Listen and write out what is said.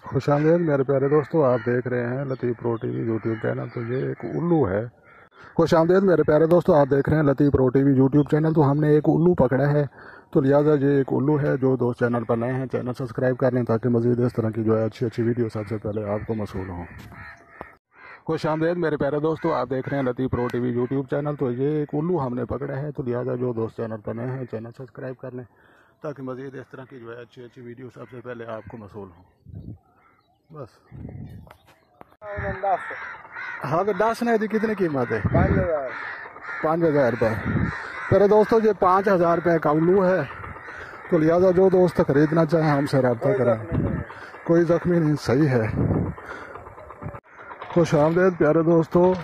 खुशामदीद मेरे प्यारे दोस्तों, आप देख रहे हैं लतीफ़ प्रो टीवी यूट्यूब चैनल। तो ये एक उल्लू है। खुशामदीद मेरे प्यारे दोस्तों, आप देख रहे हैं लतीफ़ प्रो टीवी यूट्यूब चैनल। तो हमने एक उल्लू पकड़ा है, तो लिहाजा ये एक उल्लू है। जो दोस्त चैनल पर नए हैं, चैनल सब्सक्राइब कर लें ताकि मज़ीद इस तरह की जो है अच्छी अच्छी वीडियो सबसे पहले आपको मसूल हों। खुशामदीद मेरे प्यारे दोस्तों, आप देख रहे हैं लतीफ़ प्रो टीवी यूट्यूब चैनल। तो ये एक उल्लू हमने पकड़ा है, तो लिहाजा जो दोस्त चैनल पर नए हैं, चैनल सब्सक्राइब कर लें ताकि मज़ीद इस तरह की जो है अच्छी अच्छी वीडियो सबसे पहले आपको मसूल हों। बस हाँ, तो 10 ने जी कितनी कीमत है? 5,000 रुपये। मेरे दोस्तों, ये 5,000 रुपये का उल्लू है। तो लिहाजा जो दोस्त खरीदना चाहें हमसे रब्ता करें। कोई ज़ख्मी नहीं, सही है। खुशामदीद प्यारे दोस्तों।